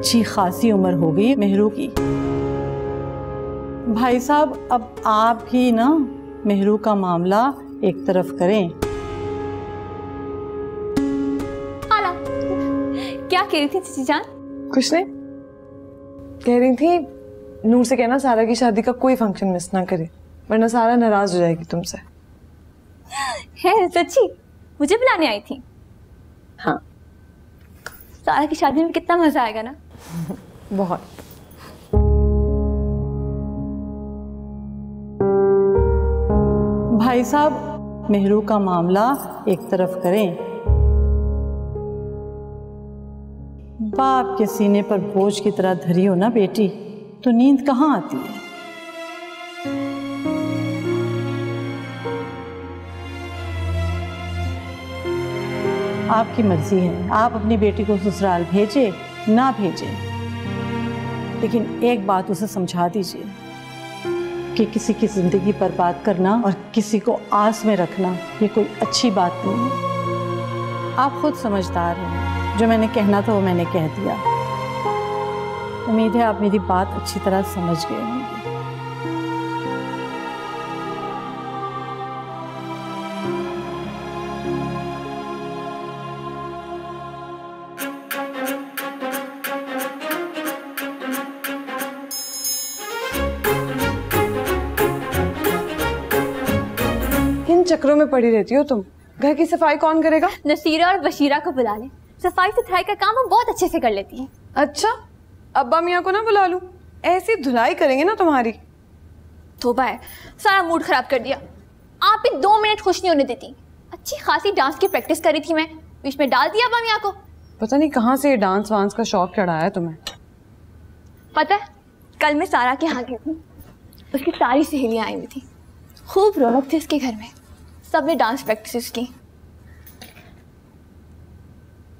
अच्छी खासी उम्र हो गई मेहरू की। भाई साहब, अब आप ही ना मेहरू का मामला एक तरफ करें। खाला, क्या कह रही थी चीची जान? कुछ नहीं, कह रही थी नूर से कहना सारा की शादी का कोई फंक्शन मिस ना करे, वरना सारा नाराज हो जाएगी तुमसे। है सच्ची? मुझे बुलाने आई थी? हाँ। सारा की शादी में कितना मजा आएगा ना। बहुत। भाई साहब, मेहरू का मामला एक तरफ करें। बाप के सीने पर बोझ की तरह धरी हो ना बेटी, तो नींद कहाँ आती है। आपकी मर्जी है, आप अपनी बेटी को ससुराल भेजे ना भेजे, लेकिन एक बात उसे समझा दीजिए कि किसी की जिंदगी बर्बाद करना और किसी को आस में रखना ये कोई अच्छी बात नहीं है। आप खुद समझदार हैं, जो मैंने कहना था वो मैंने कह दिया। उम्मीद है आप मेरी बात अच्छी तरह समझ गए होंगे। चक्रों में पड़ी रहती हो तुम। घर की सफाई कौन करेगा? नसीरा और बशीरा को बुला ले, सफाई सुथराई का काम वो बहुत अच्छे से कर लेती है। अच्छा, अब्बा मियाँ को ना बुला लूं? ऐसी धुलाई करेंगे ना तुम्हारी। तोबा है, सारा मूड खराब कर दिया। आप ही 2 मिनट खुश नहीं होने देती। अच्छी खासी डांस की प्रैक्टिस करी थी मैं, बीच में डाल दिया अब्बा मियाँ को। पता नहीं कहाँ से ये डांस वांस का शौक चढ़ाया है तुम्हें। पता है, कल मैं सारा के यहाँ गई थी, उसकी सारी सहेलियाँ आई हुई थी, खूब रौनक थी उसके घर में, सबने डांस प्रैक्टिस की।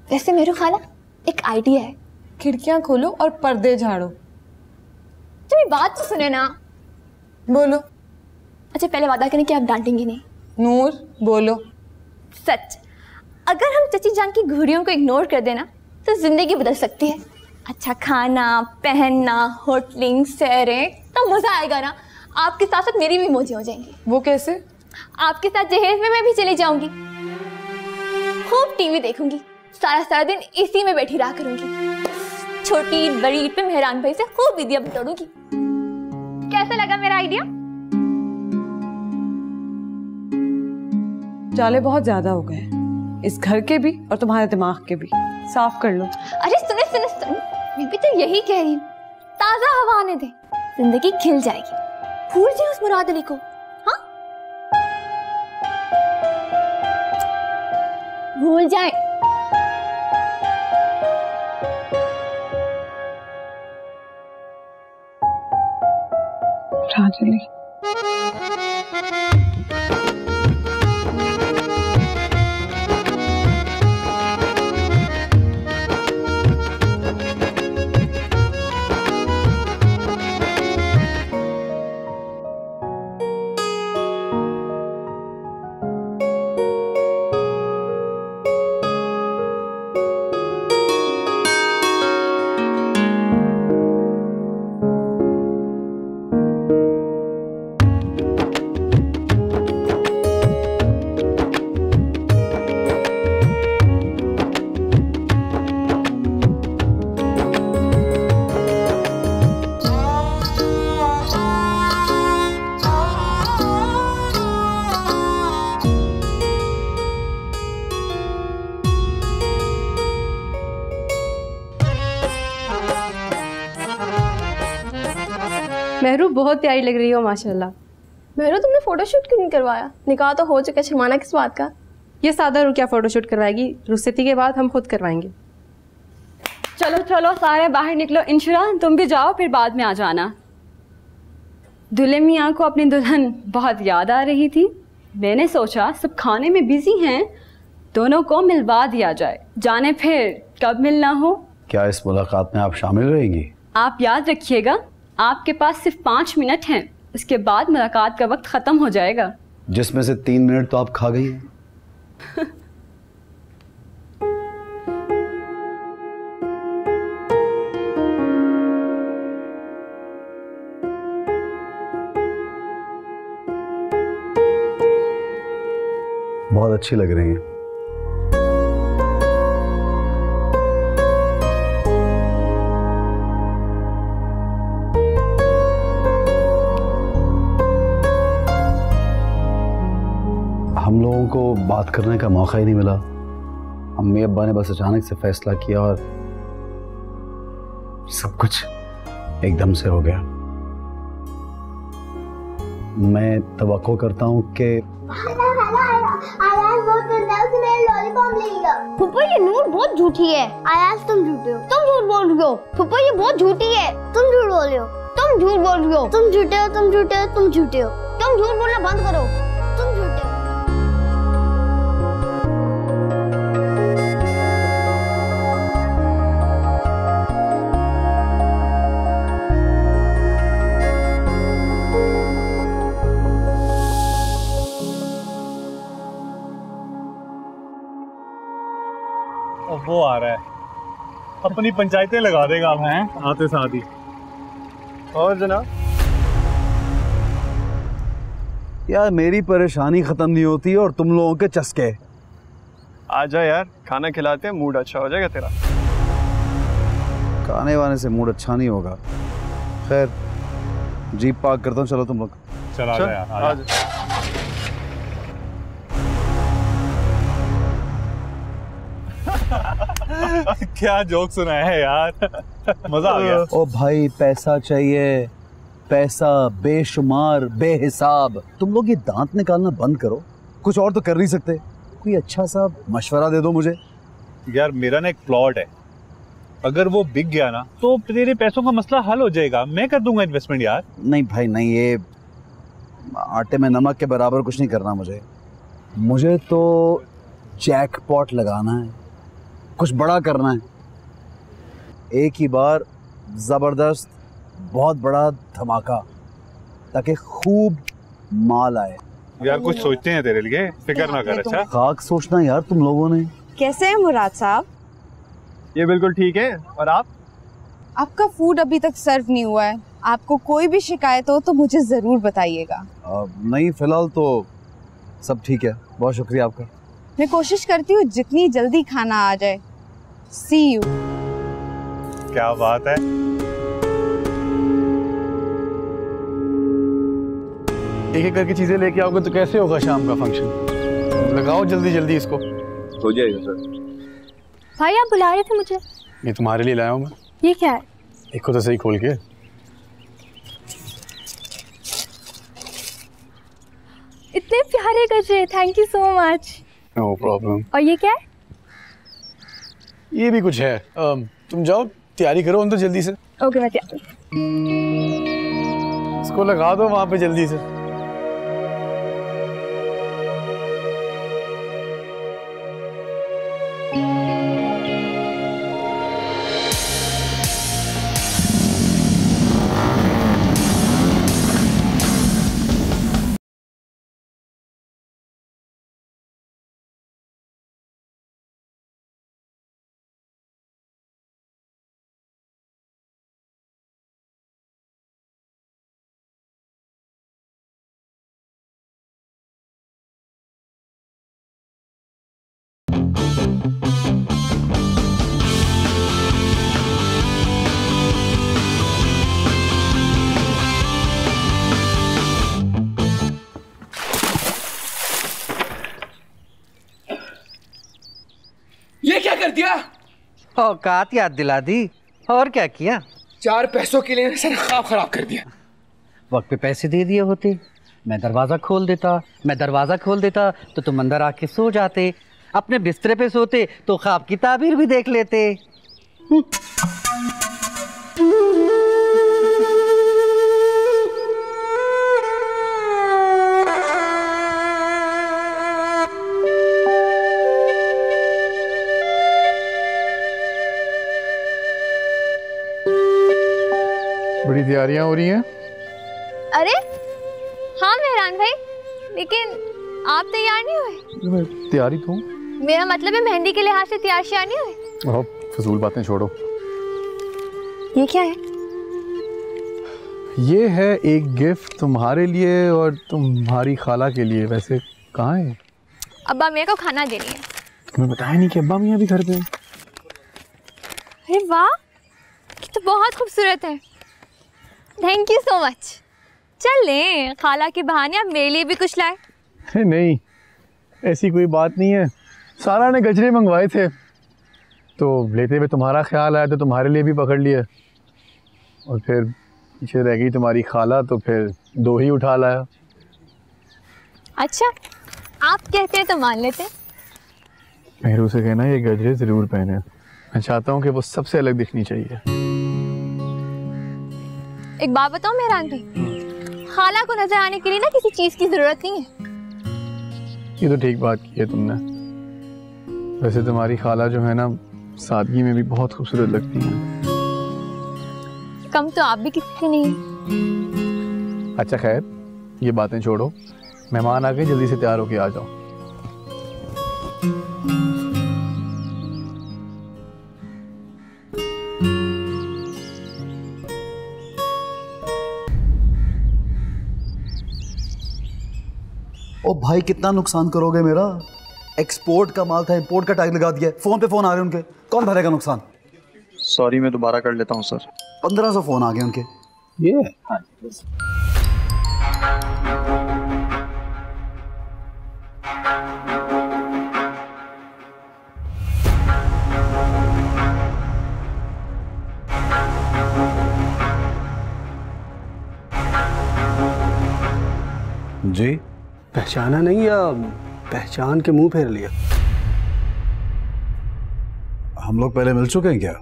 वैसे मेरे खाला एक आइडिया है। खिड़कियां खोलो और पर्दे झाड़ो। तुम्हें बात तो सुने ना। बोलो। अच्छा, पहले वादा करें कि आप डांटेंगी नहीं। नूर बोलो। सच, अगर हम चची जान की घुड़ियों को इग्नोर कर देना तो जिंदगी बदल सकती है। अच्छा खाना, पहनना, होटलिंग, सैरें, तो मजा आएगा ना। आपके साथ साथ मेरी भी मौजें हो जाएंगी। वो कैसे? आपके साथ जहेज में मैं भी चली जाऊंगी, खूब टीवी देखूंगी, सारा दिन इसी में बैठी रहा करूंगी, छोटी ईद बड़ी ईद पे मेहरान भाई से खूब ईदियां बटोरूंगी। कैसा लगा मेरा आइडिया? चाले बहुत ज्यादा हो गए, इस घर के भी और तुम्हारे दिमाग के भी। साफ कर लो। अरे सुने सुने सुने, मैं भी तो यही कह रही हूँ, ताजा हवा आने दे, जिंदगी खिल जाएगी। भूल जाए उस मुराद अली को। हाँ, भूल जाए। राजली मेहरू बहुत प्यारी लग रही हो माशाल्लाह। मेहरू, तुमने फोटोशूट क्यों नहीं करवाया? निकाह तो हो चुका, शर्माना किस बात का? ये सादा रुकिया फोटोशूट करवाएगी, रुखसती के बाद हम खुद करवाएंगे। चलो चलो सारे बाहर निकलो। इंशुरा तुम भी जाओ, फिर बाद में आ जाना। दुल्हे मियाँ को अपनी दुल्हन बहुत याद आ रही थी, मैंने सोचा सब खाने में बिजी हैं, दोनों को मिलवा दिया जाए, जाने फिर कब मिलना हो। क्या इस मुलाकात में आप शामिल रहेंगी? आप याद रखिएगा, आपके पास सिर्फ 5 मिनट हैं, उसके बाद मुलाकात का वक्त खत्म हो जाएगा। जिसमें से 3 मिनट तो आप खा गई हैं। अच्छी लग रही हैं। हम लोगों को बात करने का मौका ही नहीं मिला। अम्मी अब्बा ने बस अचानक से फैसला किया और सब कुछ एकदम से हो गया। मैं तवक्को करता हूँ कि फुप्पो ये नूर बहुत झूठी है। आयाज तुम झूठे हो, तुम झूठ बोल रहे हो। फुप्पो ये बहुत झूठी है, तुम झूठ बोल रहे हो, तुम झूठ बोल रहे हो, तुम झूठे हो, तुम झूठे हो, तुम झूठे हो, तुम झूठ बोलना बंद करो, तुम झूठे हो। वो आ रहा है, अपनी पंचायतें लगा देगा अब हैं आते साथ ही। और जनाब यार मेरी परेशानी खत्म नहीं होती और तुम लोगों के चस्के। आजा यार, खाना खिलाते हैं, मूड अच्छा हो जाएगा तेरा। खाने वाने से मूड अच्छा नहीं होगा। खैर जीप पार्क करता हूँ, चलो तुम लोग। चल यार, आजा। क्या जोक सुनाया है यार, मजा आ गया। ओ भाई पैसा चाहिए, पैसा बेशुमार बेहिसाब। तुम लोग ये दांत निकालना बंद करो, कुछ और तो कर नहीं सकते। कोई अच्छा सा मशवरा दे दो मुझे। यार मेरा ना एक प्लॉट है, अगर वो बिक गया ना तो तेरे पैसों का मसला हल हो जाएगा। मैं कर दूंगा इन्वेस्टमेंट यार। नहीं भाई नहीं, ये आटे में नमक के बराबर कुछ नहीं करना मुझे तो जैकपॉट लगाना है, कुछ बड़ा करना है। एक ही बार जबरदस्त बहुत बड़ा धमाका, ताकि खूब माल आए। यार कुछ सोचते हैं तेरे लिए, फिक्र ना कर। अच्छा खाक सोचना यार तुम लोगों ने। कैसे हैं मुराद साहब? ये बिल्कुल ठीक है। और आप? आपका फूड अभी तक सर्व नहीं हुआ है। आपको कोई भी शिकायत हो तो मुझे ज़रूर बताइएगा। नहीं फिलहाल तो सब ठीक है, बहुत शुक्रिया आपका। मैं कोशिश करती हूँ जितनी जल्दी खाना आ जाए। सी यू। क्या बात है। एक एक करके चीजें लेके आओगे तो कैसे होगा शाम का फंक्शन? लगाओ जल्दी जल्दी इसको। हो जाएगा सर। भाई आप बुला रहे थे मुझे? ये तुम्हारे लिए लाया हूँ मैं। ये क्या है? देखो तो सही खोल के। इतने प्यारे गजरे, thank you so much. No problem. और ये क्या है? ये भी कुछ है। तुम जाओ तैयारी करो हम तो जल्दी से। ओके मैं तैयार। इसको लगा दो वहां पे जल्दी से। ये क्या कर दिया? औकात याद दिला दी। और क्या किया? 4 पैसों के लिए सर ख्वाब खराब कर दिया। वक्त पे पैसे दे दिए होते, मैं दरवाजा खोल देता तो तुम अंदर आके सो जाते। अपने बिस्तरे पे सोते तो ख्वाब की ताबीर भी देख लेते। बड़ी तैयारियां हो रही हैं। अरे हाँ मेहरान भाई, लेकिन आप तैयार नहीं हुए? मैं तैयारी तो हूँ। मेरा मतलब है मेहंदी के लिहाज से तैयार श्यार नहीं हुए? फजूल बातें छोड़ो। ये क्या है? ये है एक गिफ्ट तुम्हारे लिए और तुम्हारी खाला के लिए। वैसे कहाँ है? अब्बा मियाँ को खाना दे रही है। तुम्हें बताया नहीं कि अब्बा मियाँ भी घर पे हैं? अरे वाह, ये तो बहुत खूबसूरत है। Thank you so much. चल ले, खाला के बहाने आप मेरे लिए भी कुछ लाए। नहीं, ऐसी कोई बात नहीं है। सारा ने गजरे मंगवाए थे तो लेते हुए तुम्हारा ख्याल आया तो तुम्हारे लिए भी पकड़ लिया, और फिर पीछे रह गई तुम्हारी खाला तो फिर 2 ही उठा लाया। अच्छा, आप कहते हैं तो मान लेते हैं। मेहरू से कहना ये गजरे ज़रूर पहने। मैं चाहता हूँ कि वो सबसे अलग दिखनी चाहिए। एक बात बताओ मेहरान भाई, खाला को नजर आने के लिए ना किसी चीज की जरूरत नहीं है। ये तो ठीक बात की है तुमने। वैसे तुम्हारी खाला जो है ना, सादगी में भी बहुत खूबसूरत लगती है। कम तो आप भी किसी से नहीं है। अच्छा खैर, ये बातें छोड़ो, मेहमान आ गए, जल्दी से तैयार होके आ जाओ। ओ भाई कितना नुकसान करोगे मेरा? एक्सपोर्ट का माल था, इंपोर्ट का टैग लगा दिया। फोन पे फोन आ रहे हैं उनके, कौन भरेगा नुकसान? सॉरी, मैं दोबारा कर लेता हूँ सर। 1500 फोन आ गए उनके। ये जी पहचाना नहीं या पहचान के मुंह फेर लिया? हम लोग पहले मिल चुके हैं क्या?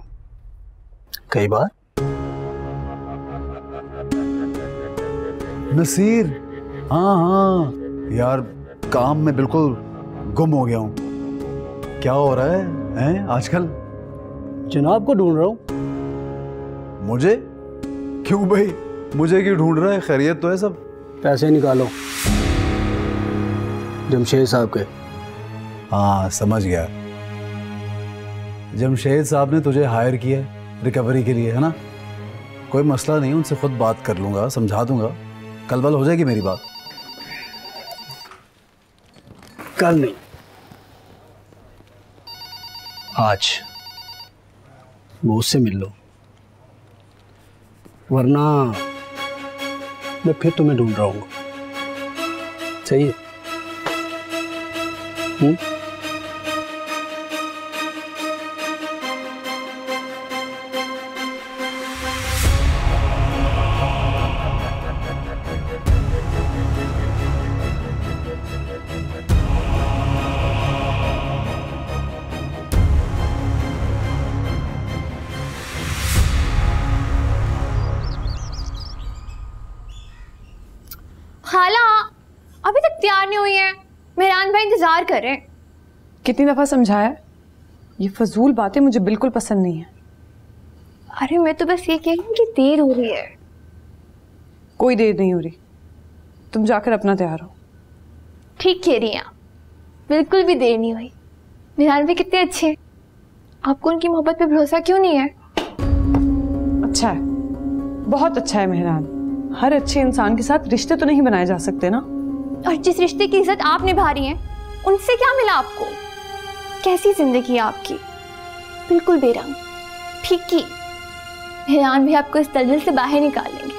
कई बार। नसीर, हाँ हाँ यार, काम में बिल्कुल गुम हो गया हूँ। क्या हो रहा है आजकल? जनाब को ढूंढ रहा हूँ। मुझे? क्यों भाई, मुझे क्यों ढूंढ रहा है? खैरियत तो है सब? पैसे निकालो जमशेद साहब के। हाँ समझ गया, जमशेद साहब ने तुझे हायर किया है रिकवरी के लिए, है ना? कोई मसला नहीं, उनसे खुद बात कर लूंगा, समझा दूंगा, कल बल हो जाएगी मेरी बात। कल नहीं, आज वो उससे मिल लो, वरना मैं फिर तुम्हें ढूंढ रहा हूँ। सही है? खाला अभी तक तैयार नहीं हुई है, मेहरान भाई इंतजार कर रहे हैं। कितनी दफा समझाया, ये फजूल बातें मुझे बिल्कुल पसंद नहीं है। अरे मैं तो बस ये कह रही हूँ कि देर हो रही है। कोई देर नहीं हो रही, तुम जाकर अपना तैयार हो। ठीक कह रही हैं आप, बिल्कुल भी देर नहीं हुई। मेहरान भाई कितने अच्छे हैं, आपको उनकी मोहब्बत पे भरोसा क्यों नहीं है? अच्छा है, बहुत अच्छा है मेहरान। हर अच्छे इंसान के साथ रिश्ते तो नहीं बनाए जा सकते ना। और जिस रिश्ते की इज्जत आप निभा रही हैं, उनसे क्या मिला आपको? कैसी जिंदगी है आपकी, बिल्कुल बेरंग, फीकी। मेहरान भी आपको इस दलदल से बाहर निकाल लेंगे।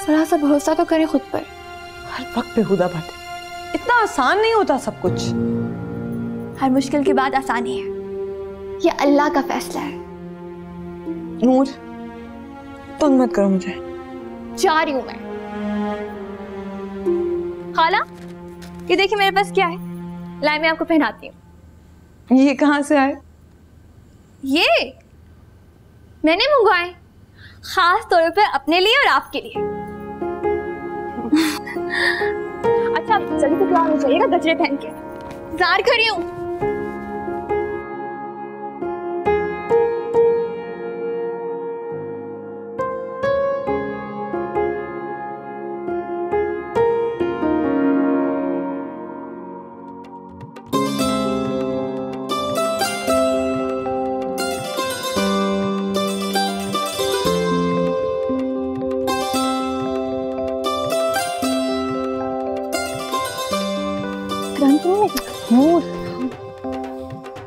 थोड़ा सा भरोसा तो करें खुद पर। हर वक्त बेहुदा बातें, इतना आसान नहीं होता सब कुछ। हर मुश्किल के बाद आसानी है, ये अल्लाह का फैसला है। नूर, तंग मत करो मुझे। जा रही हूं मैं। खाला, ये देखिए मेरे पास क्या है, लाए मैं आपको पहनाती हूँ। ये कहाँ से आए? ये मैंने मंगवाए, खास तौर पे अपने लिए और आपके लिए। अच्छा जल्दी से तैयार हो जाइएगा गजरे पहन के, इंतजार कर रही हूँ।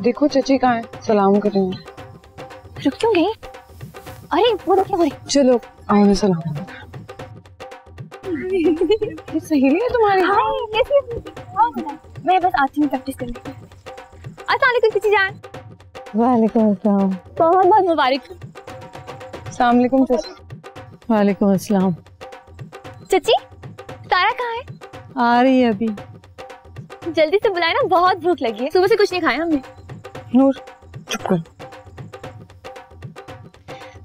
देखो चची कहाँ है, सलाम कर रही हूँ। रुक क्यों गई? अरे वो देखो वो। चलो आओ ना सलाम। ये सहेली है तुम्हारी? हाय कैसी? मैं बस आती हूँ प्रैक्टिस करने। अस्सलाम वालेकुम चची जान। वालेकुम अस्सलाम। बहुत बहुत मुबारक। अस्सलाम वालेकुम चची। वालेकुम अस्सलाम। चची सारा कहाँ है? आ रही है अभी। जल्दी से बुलाए ना, बहुत भूख लगी है, सुबह से कुछ नहीं खाया हमने। नूर चुप कर।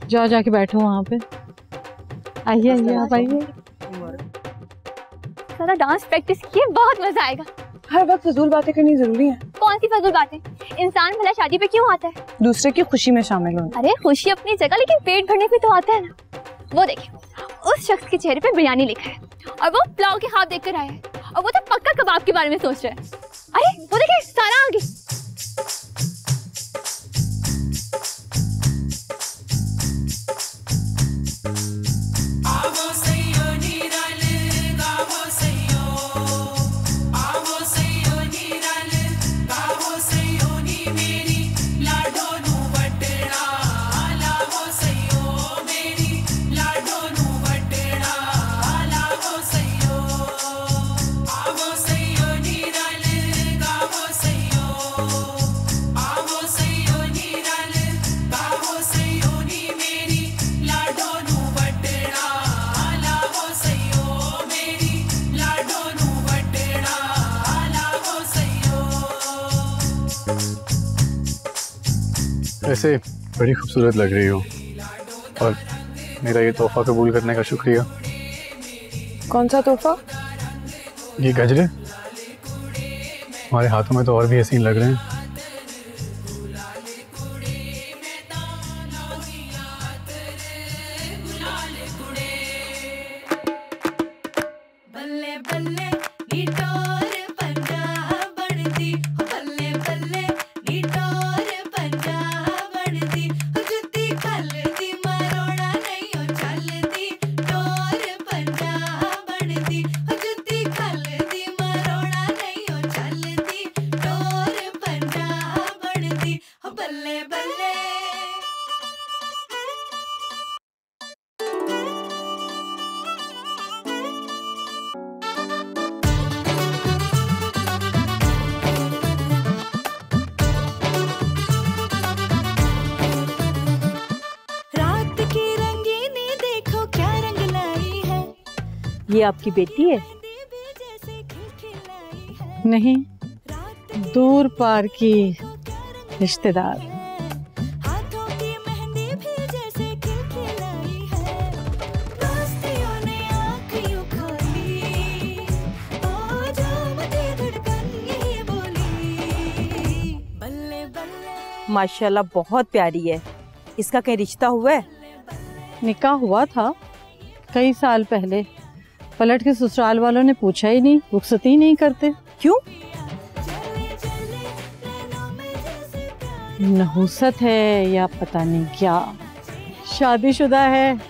जाओ जाके बैठो वहाँ पे। आइए आइए आप आइए। सारा डांस प्रैक्टिस किए, बहुत मजा आएगा। हर वक्त फजूल बातें करनी जरूरी है? कौन सी फजूल बातें? इंसान भला शादी पे क्यों आता है? दूसरे की खुशी में शामिल होना। अरे खुशी अपनी जगह, लेकिन पेट भरने पे तो आता है ना। वो देखिए उस शख्स के चेहरे पे बिरयानी लिखा है और वो पुलाव के ख्वाब देखकर आया है, और वो तो पक्का कबाब के बारे में सोच रहा है। अरे वो देखिए सारा आ गई। वैसे बड़ी खूबसूरत लग रही हो, और मेरा ये तोहफा कबूल करने का शुक्रिया। कौन सा तोहफा? ये गजरे हमारे हाथों में तो और भी हसीन लग रहे हैं। ये आपकी बेटी है? नहीं, दूर पार की रिश्तेदार। माशाल्लाह बहुत प्यारी है। इसका कहीं रिश्ता हुआ है? निकाह हुआ था कई साल पहले। पलट के ससुराल वालों ने पूछा ही नहीं, रुखसती नहीं करते। क्यों? नहुसत है या पता नहीं क्या। शादीशुदा है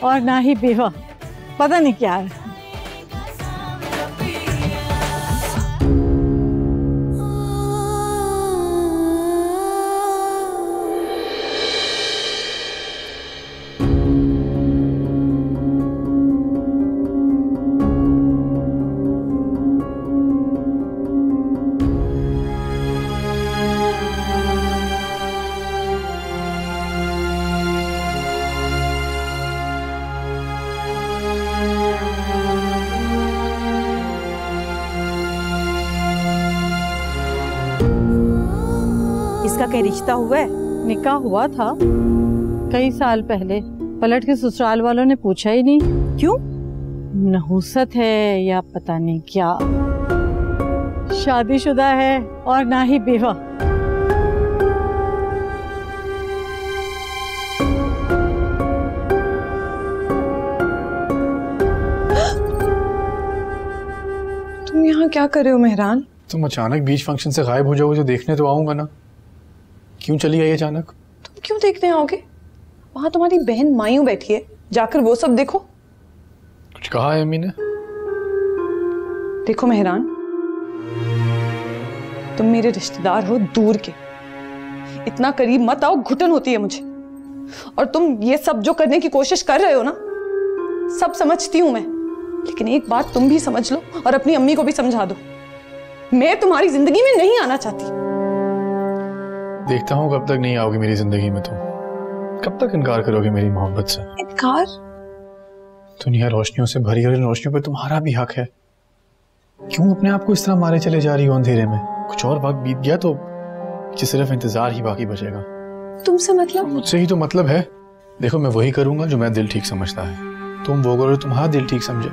और ना ही बेवा, पता नहीं क्या है। इसका कहीं रिश्ता हुआ है? निकाह हुआ था कई साल पहले। पलट के ससुराल वालों ने पूछा ही नहीं। क्यों? नहुसत है या पता नहीं क्या। शादीशुदा है और ना ही बेवा। तुम यहाँ क्या कर रहे हो मेहरान? तुम अचानक बीच फंक्शन से गायब हो जाओगे तो देखने तो आऊंगा ना। क्यों चली आई अचानक? तुम क्यों देखने आओगे? वहां तुम्हारी बहन मायूं बैठी है, जाकर वो सब देखो। कुछ कहा है अम्मी ने? देखो मेहरान, तुम मेरे रिश्तेदार हो दूर के, इतना करीब मत आओ, घुटन होती है मुझे। और तुम ये सब जो करने की कोशिश कर रहे हो ना, सब समझती हूं मैं, लेकिन एक बात तुम भी समझ लो और अपनी अम्मी को भी समझा दो, मैं तुम्हारी जिंदगी में नहीं आना चाहती। देखता हूँ कब तक नहीं आओगी मेरी जिंदगी में तुम, कब तक इनकार करोगे मेरी मोहब्बत से। इनकार? दुनिया रोशनियों से भरी और इन रोशनियों पे तुम्हारा भी हक है। क्यों अपने आप को इस तरह मारे चले जा रही हो अंधेरे में? कुछ और वक्त बीत गया तो सिर्फ इंतजार ही बाकी बचेगा। तुमसे मतलब? मुझसे ही तो मतलब है। देखो मैं वही करूंगा जो मेरा दिल ठीक समझता है, तुम वो करो तुम्हारा दिल ठीक समझे।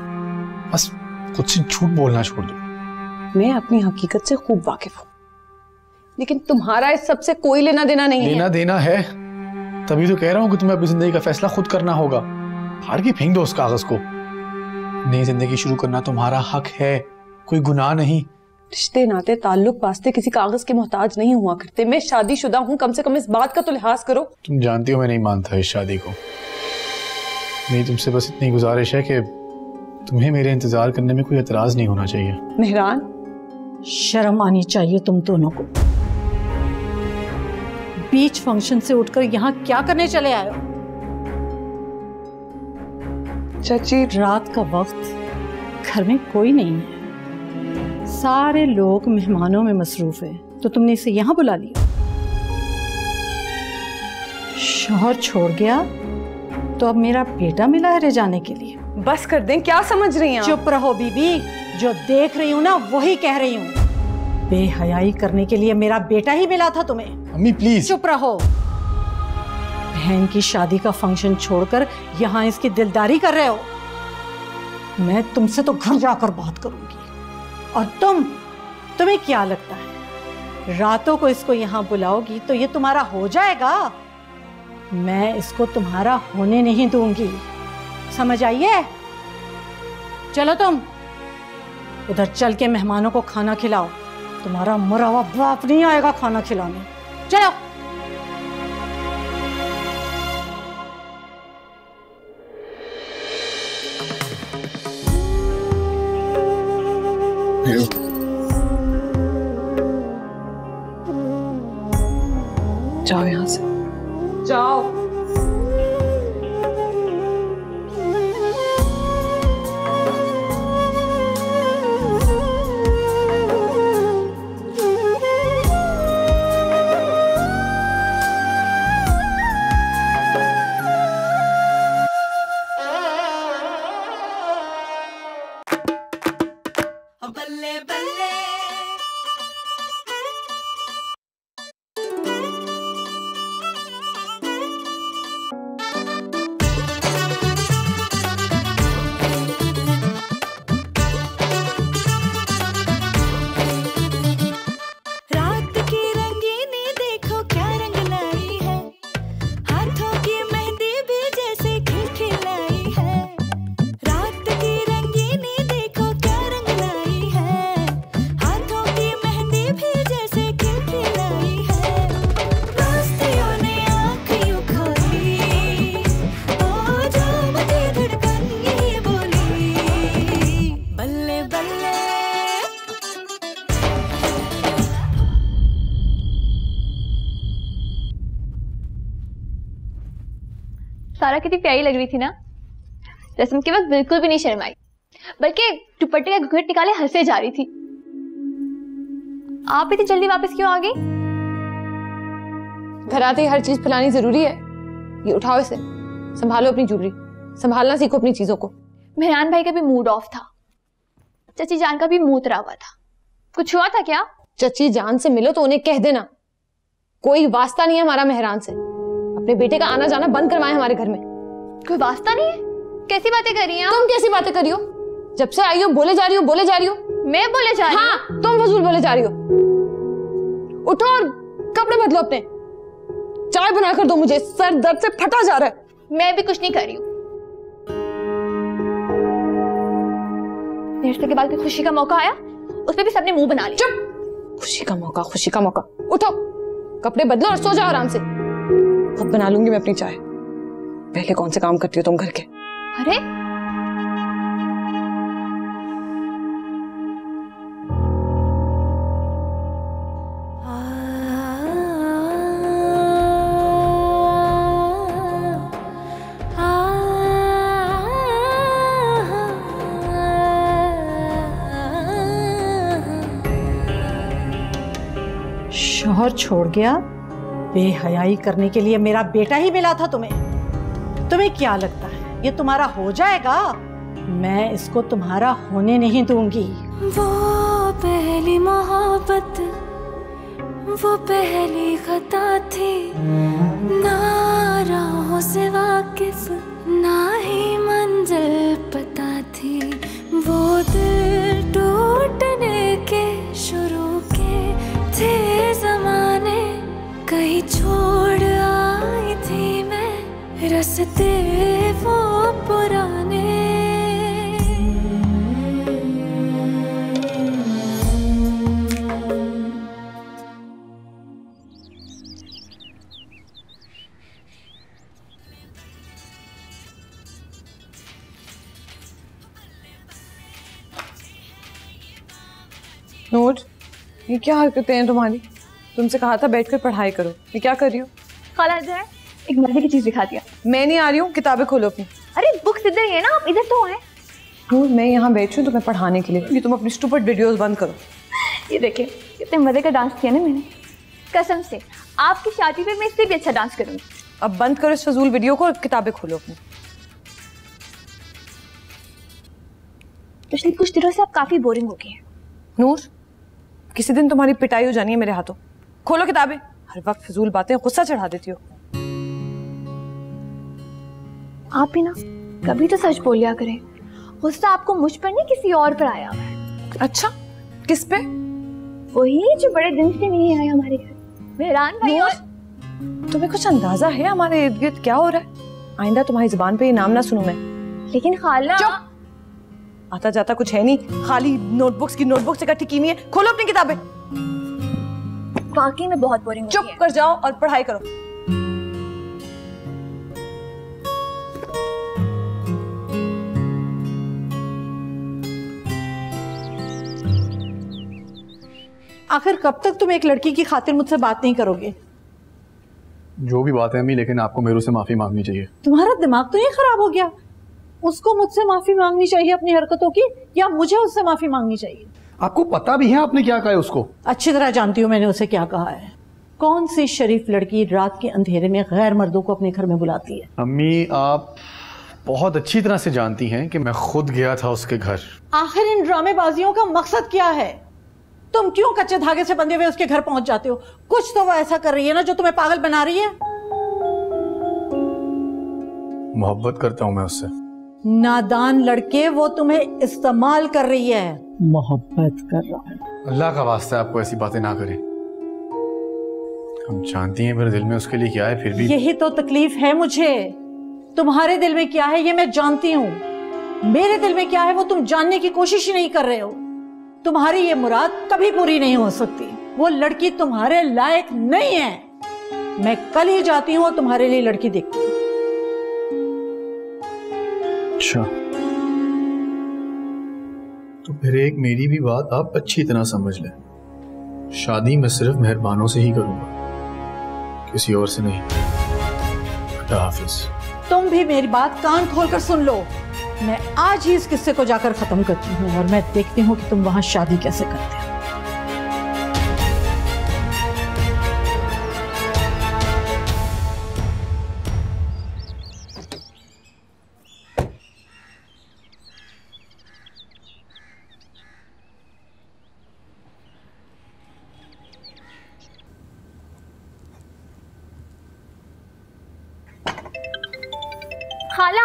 बस खुद से झूठ बोलना छोड़ दो। मैं अपनी हकीकत से खूब वाकिफ हूँ, लेकिन तुम्हारा इस सब से कोई लेना देना नहीं है। लेना देना है, तभी तो कह रहा हूँ कि तुम्हें अपनी जिंदगी का फैसला खुद करना होगा। फाड़ के फेंक दो उस कागज को। नई जिंदगी शुरू करना तुम्हारा हक है, कोई गुनाह नहीं। रिश्ते नाते ताल्लुक वास्ते किसी कागज के मोहताज नहीं हुआ करते। मैं शादीशुदा हूँ, कम से कम इस बात का तो लिहाज करो। तुम जानती हो मैं नहीं मानता इस शादी को। मेरी तुमसे बस इतनी गुजारिश है कि तुम्हें मेरे इंतजार करने में कोई एतराज नहीं होना चाहिए। मेहरान, शर्म आनी चाहिए तुम दोनों को। बीच फंक्शन से उठकर यहाँ क्या करने चले आए हो? चाची, रात का वक्त, घर में कोई नहीं है, सारे लोग मेहमानों में मसरूफ है, तो तुमने इसे यहाँ बुला लिया। शौहर छोड़ गया तो अब मेरा बेटा मिला है रह जाने के लिए। बस कर दें, क्या समझ रही हैं? चुप रहो बीबी, जो देख रही हूँ ना वही कह रही हूँ। बेहयाई करने के लिए मेरा बेटा ही मिला था तुम्हें। अम्मी प्लीज चुप रहो। बहन की शादी का फंक्शन छोड़कर यहाँ इसकी दिलदारी कर रहे हो। मैं तुमसे तो घर जाकर बात करूंगी। और तुम्हें क्या लगता है रातों को इसको यहाँ बुलाओगी तो ये तुम्हारा हो जाएगा? मैं इसको तुम्हारा होने नहीं दूंगी, समझ आइए? चलो तुम उधर चल के मेहमानों को खाना खिलाओ। तुम्हारा मरा हुआ बाप नहीं आएगा खाना खिलाने। चलो। जाओ यहाँ से, जाओ। बल्ले बल्ले रात की रंगीनी देखो क्या रंग लाई है, हाथों की मेहंदी भी जैसे खिलखिलाई है। रात की रंगीनी देखो क्या रंग लाई है, हाथों की मेहंदी भी जैसे खिलखिलाई है। दोस्तियों ने आँख यूं खोली, ओ झूमती धड़कन ये बोली, बल्ले बल्ले। सारा कितनी प्यारी लग रही थी ना। रस्म के वक्त बिल्कुल भी नहीं शर्माई, बल्कि दुपट्टे का घूंघट निकाले हंसे जा रही थी। आप इतनी जल्दी वापस क्यों आ गई? घर आते ही हर चीज फैलानी जरूरी है? ये उठाओ इसे, संभालो अपनी ज्वेलरी, संभालना सीखो अपनी चीजों को। मेहरान भाई का भी मूड ऑफ था, चची जान का भी मुंह उतरा हुआ था। कुछ हुआ था क्या? चची जान से मिलो तो उन्हें कह देना कोई वास्ता नहीं है हमारा मेहरान से। अपने बेटे का आना जाना बंद करवाएं हमारे घर में। कोई वास्ता नहीं है? कैसी बातें कर रही हैं? तुम कैसी बातें कर रही हो? जब से आई हो बोले जा रही हो, बोले जा रही हो। मैं बोले जा रही हूँ? हाँ, तुम फजूल बोले जा रही हो। उठो और कपड़े बदलो अपने। चाय बना कर दो मुझे, सर दर्द से फटा जा रहा है। मैं भी कुछ नहीं कर रही हूँ। रिश्ते के बाद कोई खुशी का मौका आया, उसमें भी सबने मुंह बना लिया। चुप। खुशी का मौका, खुशी का मौका। उठो, कपड़े बदलो और सो जाओ आराम से। अब बना लूंगी मैं अपनी चाय। पहले कौन से काम करती हो तुम घर के? अरे शौहर छोड़ गया? बेहयाई करने के लिए मेरा बेटा ही मिला था तुम्हें। तुम्हें क्या लगता है ये तुम्हारा हो जाएगा? मैं इसको तुम्हारा होने नहीं दूंगी। वो पहली मोहब्बत, वो पहली खता थी, ना राहों से वाकिफ, ना ही मंजिल पता थी। वो दिल टूटने के शुरू के थे जमाने, कहीं छोड़ आई थी मैं रस्ते वो पुराने। नूर, ये क्या हरकतें हैं तुम्हारी? तुमसे कहा था बैठकर पढ़ाई करो, ये क्या कर रही हो? खाला इधर है, एक मजे की चीज दिखा दिया। मैं नहीं आ रही हूँ, किताबें खोलो अपनी। अरे बुक्स इधर ही है ना, आप इधर तो आए। नूर, मैं यहाँ बैठी हूँ तुम्हें पढ़ाने के लिए, ये तुम अपनी स्टूपिड वीडियोस बंद करो। ये देखिए कितने मजे का डांस किया ना मैंने, कसम से आपकी शादी पे मैं इससे भी अच्छा डांस करूंगी। अब बंद करो इस फजूल वीडियो को और किताबें खोलो अपनी। पिछले कुछ दिनों से आप काफी बोरिंग हो गए हैं। नूर, किसी दिन तुम्हारी पिटाई हो जानी है मेरे हाथों। खोलो किताबें, हर वक्त फजूल बातें गुस्सा चढ़ा देती हो। आप भी ना कभी तो सच बोल लिया करें, गुस्सा आपको मुझ पर नहीं किसी और पर आया हुआ है। अच्छा, किस पे? वही जो बड़े दिन से नहीं आया हमारे घर, मेहरान भाई। और तुम्हें कुछ अंदाजा है हमारे इर्द गिर्द क्या हो रहा है? आइंदा तुम्हारी जुबान पे ये नाम ना सुनूं मैं। लेकिन खाला, आता जाता कुछ है नहीं, खाली नोटबुक्स की नोटबुक्स इकट्ठी की हुई है। खोलो अपनी किताबें। वाकई में बहुत बोरिंग। चुप कर जाओ और पढ़ाई करो। आखिर कब तक तुम एक लड़की की खातिर मुझसे बात नहीं करोगे? जो भी बात है अम्मी, लेकिन आपको मेरू से माफी मांगनी चाहिए। तुम्हारा दिमाग तो ये खराब हो गया? उसको मुझसे माफी मांगनी चाहिए अपनी हरकतों की, या मुझे उससे माफी मांगनी चाहिए? आपको पता भी है आपने क्या कहा है उसको? अच्छी तरह जानती हूँ मैंने उसे क्या कहा है। कौन सी शरीफ लड़की रात के अंधेरे में गैर मर्दों को अपने घर में बुलाती है? अम्मी, आप बहुत अच्छी तरह से जानती हैं कि मैं खुद गया था उसके घर। आखिर इन ड्रामेबाजियों का मकसद क्या है? तुम क्यों कच्चे धागे से बंधे हुए उसके घर पहुंच जाते हो? कुछ तो वो ऐसा कर रही है ना जो तुम्हें पागल बना रही है। मोहब्बत करता हूं मैं उससे। नादान लड़के, वो तुम्हें इस्तेमाल कर रही है। मोहब्बत कर रहा है। अल्लाह का वास्ता है आपको ऐसी बातें ना करें। हम जानती हैं मेरे दिल में उसके लिए क्या है, फिर भी यही तो तकलीफ है मुझे। तुम्हारे दिल में क्या है ये मैं जानती हूँ, मेरे दिल में क्या है वो तुम जानने की कोशिश ही नहीं कर रहे हो। तुम्हारी ये मुराद कभी पूरी नहीं हो सकती। वो लड़की तुम्हारे लायक नहीं है। मैं कल ही जाती हूँ और तुम्हारे लिए लड़की देखती हूँ। अच्छा, तो फिर एक मेरी भी बात आप अच्छी तरह समझ लें। शादी मैं सिर्फ मेहरबानों से ही करूंगा, किसी और से नहीं। खुदा हाफिज। तुम भी मेरी बात कान खोलकर सुन लो। मैं आज ही इस किस्से को जाकर खत्म करती हूँ और मैं देखती हूँ कि तुम वहां शादी कैसे करते हो। खाला,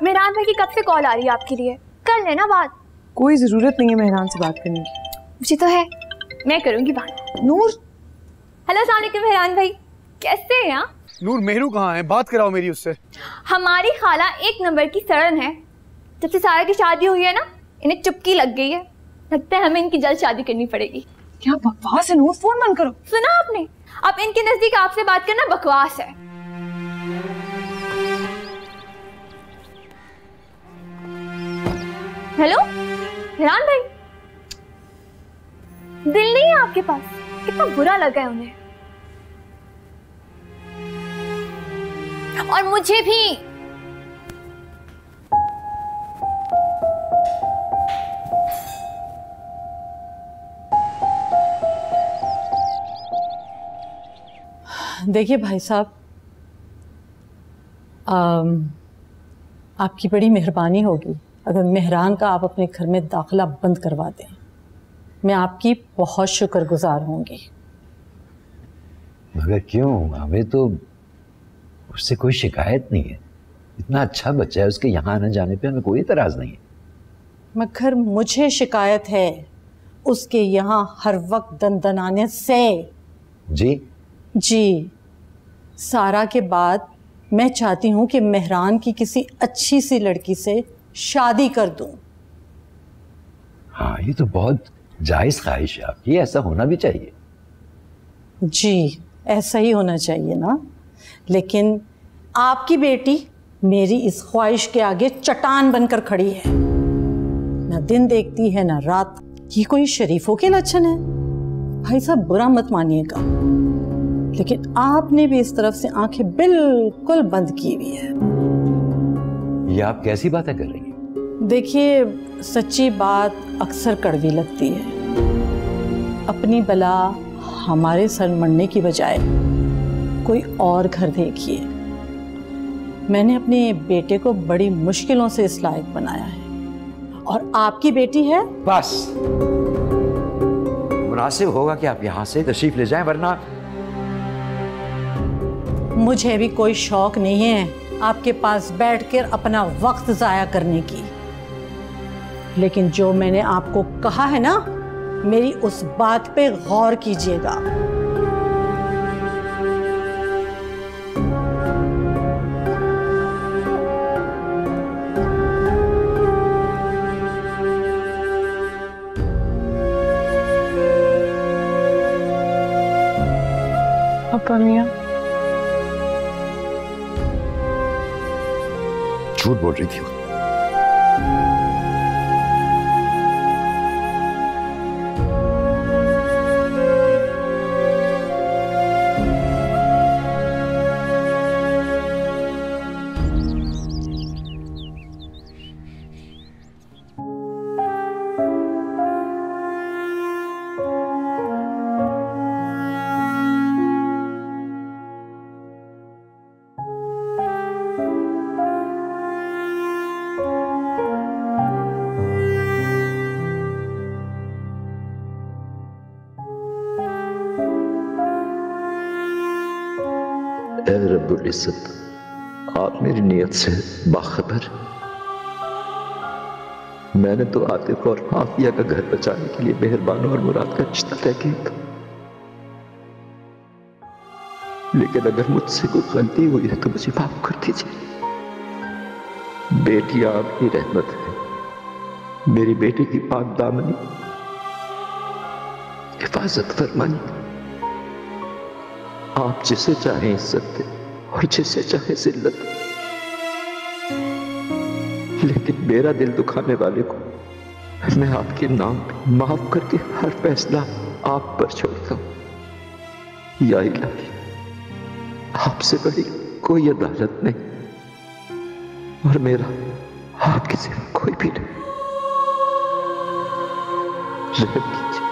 मेहरान भाई की कब से कॉल आ रही है आपके लिए? कर लेना बात। कोई जरूरत नहीं है मेहरान से बात करने की। मुझे तो है, मैं करूंगी बात। नूर। हेलो, अस्सलाम वालेकुम मेहरान भाई, कैसे हैं आप? नूर, मेहरू कहाँ है? बात कराओ मेरी उससे। हमारी खाला एक नंबर की सड़न है। जब से सारा की शादी हुई है ना, इन्हें चुपकी लग गई है। लगता है हमें इनकी जल्द शादी करनी पड़ेगी। क्या बकवास है नूर, फोन बंद करो। सुना आपने? अब इनके नजदीक आपसे बात करना बकवास है। हेलो मेहरान भाई, दिल नहीं है आपके पास? कितना बुरा लगा है उन्हें। और मुझे भी। देखिए भाई साहब, आपकी बड़ी मेहरबानी होगी अगर मेहरान का आप अपने घर में दाखिला बंद करवा दें। मैं आपकी बहुत शुक्रगुजार होंगी। मगर क्यों? हमें तो उससे कोई शिकायत नहीं है। इतना अच्छा बच्चा है, उसके यहाँ आने जाने पे हमें कोई एतराज़ नहीं है। मगर मुझे शिकायत है उसके यहाँ हर वक्त दनदनाने से। जी, सारा के बाद मैं चाहती हूँ कि मेहरान की किसी अच्छी सी लड़की से शादी कर दूँ। हाँ, ये तो बहुत जायज़ ख्वाहिश है आपकी, ऐसा होना भी चाहिए। जी, ऐसा ही होना चाहिए ना। लेकिन आपकी बेटी मेरी इस ख्वाहिश के आगे चट्टान बनकर खड़ी है, ना दिन देखती है ना रात। ये कोई शरीफों के लक्षण है? भाई साहब बुरा मत मानिएगा, लेकिन आपने भी इस तरफ से आंखें बिल्कुल बंद की हुई है। ये आप कैसी बातें कर रही हैं? देखिए, सच्ची बात अक्सर कड़वी लगती है। अपनी बला हमारे सर मरने की बजाय कोई और घर देखिए। मैंने अपने बेटे को बड़ी मुश्किलों से इस लायक बनाया है, और आपकी बेटी है। बस मुनासिब होगा कि आप यहाँ से तशरीफ ले जाएं, वरना मुझे भी कोई शौक नहीं है आपके पास बैठकर अपना वक्त जाया करने की। लेकिन जो मैंने आपको कहा है ना, मेरी उस बात पे गौर कीजिएगा। अब्बा मियां झूठ बोल रही थी। ऐ रब्बुल इज्जत, आप मेरी नियत से बाखबर। मैंने तो आतिफ और आफिया का घर बचाने के लिए मेहरबान और मुराद का रिश्ता तय किया था, लेकिन अगर मुझसे कोई गलती हुई है तो मुझे माफ कर दीजिए। बेटी आपकी रहमत है, मेरी बेटी की पाक दामनी हिफाजत फरमाइए। आप जिसे चाहे इज्जत दे और जिसे चाहे जिल्लत, लेकिन मेरा दिल दुखाने वाले को मैं आपके नाम पे माफ करके हर फैसला आप पर छोड़ता हूं। या इलाही, आपसे बड़ी कोई अदालत नहीं और मेरा आपके सिवा कोई भी नहीं। रहम कीजिए।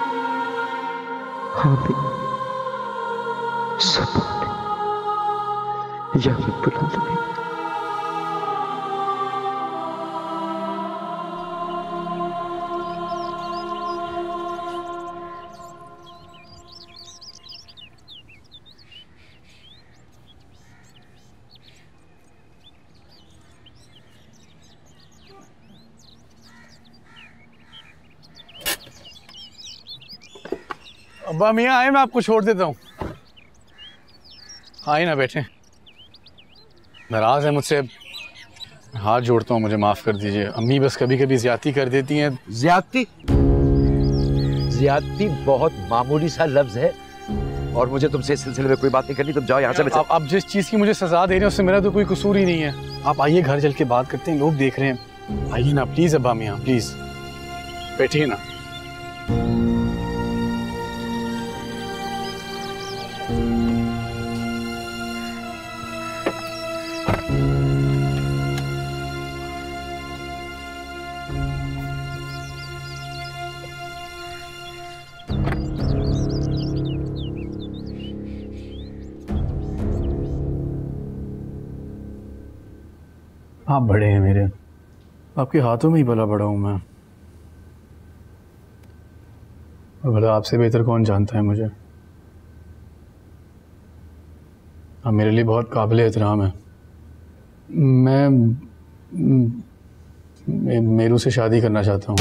आमीन। सुभान या रब्बुल आलमीन। अब्बा मियाँ आए, मैं आपको छोड़ देता हूँ। आए ना बैठे। नाराज है मुझसे, हाथ जोड़ता हूँ, मुझे माफ कर दीजिए। अम्मी बस कभी कभी ज्यादती कर देती हैं। ज्यादती? ज्यादती बहुत मामूली सा लफ्ज है और मुझे तुमसे इस सिलसिले में कोई बात नहीं करनी। तुम जाओ यहाँ से। आप जिस चीज की मुझे सजा दे रहे हैं उससे मेरा तो कोई कसूर ही नहीं है। आप आइए, घर चल के बात करते हैं, लोग देख रहे हैं। आइए ना प्लीज अब्बा मियाँ, प्लीज बैठिए ना। आप बड़े हैं मेरे, आपके हाथों में ही भला बड़ा हूँ मैं। और भला आपसे बेहतर कौन जानता है मुझे। आप मेरे लिए बहुत काबिल एहतराम है। मैं मेरू से शादी करना चाहता हूँ।